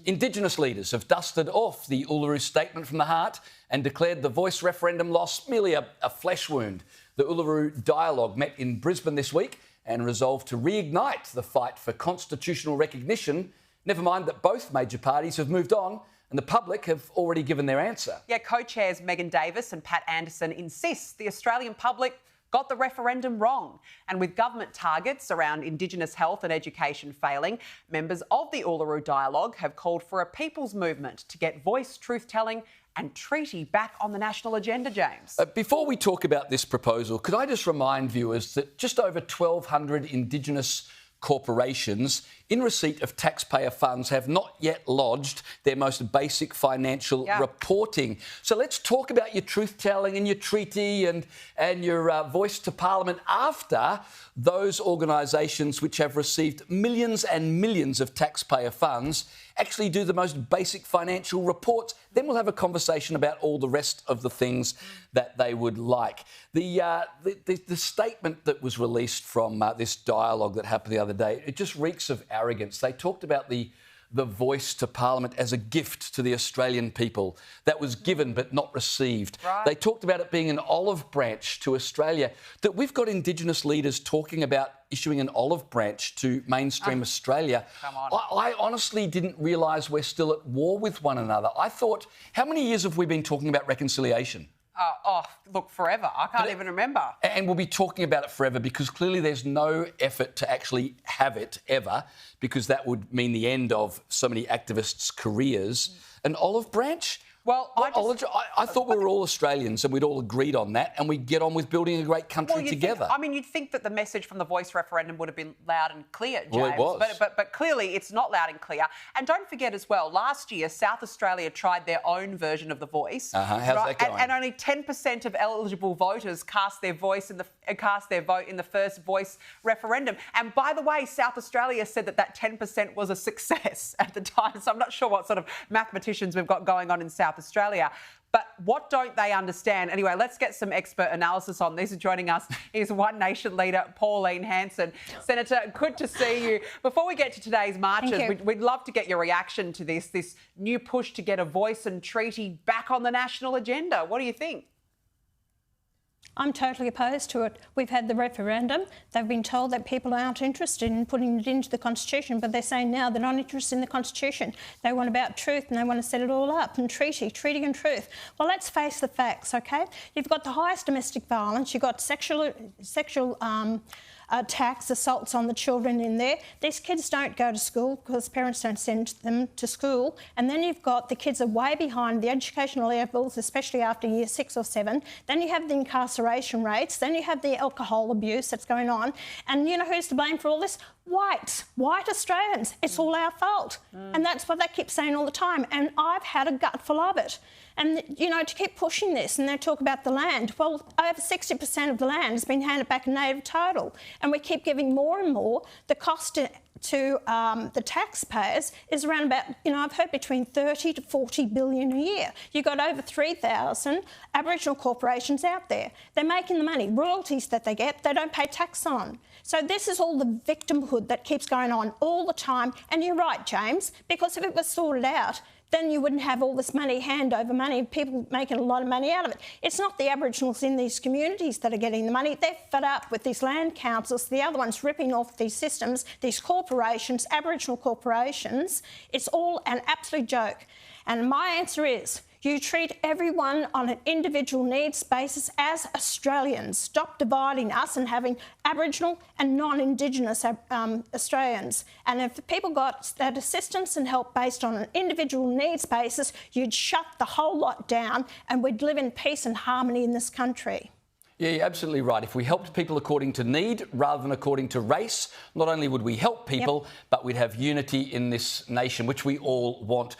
Indigenous leaders have dusted off the Uluru Statement from the heart and declared the voice referendum loss merely a flesh wound. The Uluru Dialogue met in Brisbane this week and resolved to reignite the fight for constitutional recognition. Never mind that both major parties have moved on and the public have already given their answer. Yeah, co-chairs Megan Davis and Pat Anderson insist the Australian public got the referendum wrong. And with government targets around Indigenous health and education failing, members of the Uluru Dialogue have called for a people's movement to get voice, truth-telling and treaty back on the national agenda, James. Before we talk about this proposal, could I just remind viewers that just over 1,200 Indigenous corporations in receipt of taxpayer funds have not yet lodged their most basic financial reporting. So let's talk about your truth-telling and your treaty and your voice to Parliament after those organisations which have received millions and millions of taxpayer funds actually do the most basic financial reports. Then we'll have a conversation about all the rest of the things that they would like. The statement that was released from this dialogue that happened the other day, it just reeks of arrogance. They talked about the voice to Parliament as a gift to the Australian people that was given but not received. Right. They talked about it being an olive branch to Australia, that we've got Indigenous leaders talking about issuing an olive branch to mainstream Australia. Come on. I honestly didn't realise we're still at war with one another. I thought, how many years have we been talking about reconciliation? Look, forever. I can't even remember. And we'll be talking about it forever because clearly there's no effort to actually have it ever, because that would mean the end of so many activists' careers. An olive branch? Well, I thought we were all Australians and we'd all agreed on that and we'd get on with building a great country together. You'd think that the message from the voice referendum would have been loud and clear, James. Well, it was. But clearly it's not loud and clear. And don't forget as well, last year South Australia tried their own version of the voice. How's that going? And only 10% of eligible voters cast their vote in the first voice referendum. And by the way, South Australia said that 10% was a success at the time. So I'm not sure what sort of mathematicians we've got going on in South Australia. But what don't they understand? Anyway, let's get some expert analysis on this. Joining us is One Nation leader Pauline Hanson. Senator, good to see you. Before we get to today's marches, we'd love to get your reaction to this new push to get a voice and treaty back on the national agenda. What do you think? I'm totally opposed to it. We've had the referendum. They've been told that people aren't interested in putting it into the Constitution, but they're saying now they're not interested in the Constitution. They want about truth and they want to set it all up and treaty and truth. Well, let's face the facts, OK? You've got the highest domestic violence. You've got sexual attacks, assaults on the children in there. These kids don't go to school because parents don't send them to school. And then you've got the kids are way behind the educational levels, especially after year 6 or 7. Then you have the incarceration rates. Then you have the alcohol abuse that's going on. And you know who's to blame for all this? White Australians. It's all our fault. And that's what they keep saying all the time. And I've had a gutful of it. And, you know, to keep pushing this, and they talk about the land. Well, over 60% of the land has been handed back in native title. And we keep giving more and more. The cost to the taxpayers is around about, you know, I've heard between 30 to 40 billion a year. You've got over 3,000 Aboriginal corporations out there. They're making the money. Royalties that they get, they don't pay tax on. So this is all the victimhood that keeps going on all the time. And you're right, James, because if it was sorted out, then you wouldn't have all this money, hand over money, people making a lot of money out of it. It's not the Aboriginals in these communities that are getting the money. They're fed up with these land councils, the other ones ripping off these systems, these corporations, Aboriginal corporations. It's all an absolute joke. And my answer is, you treat everyone on an individual needs basis as Australians. Stop dividing us and having Aboriginal and non-Indigenous Australians. And if people got that assistance and help based on an individual needs basis, you'd shut the whole lot down and we'd live in peace and harmony in this country. Yeah, you're absolutely right. If we helped people according to need rather than according to race, not only would we help people, but we'd have unity in this nation, which we all want.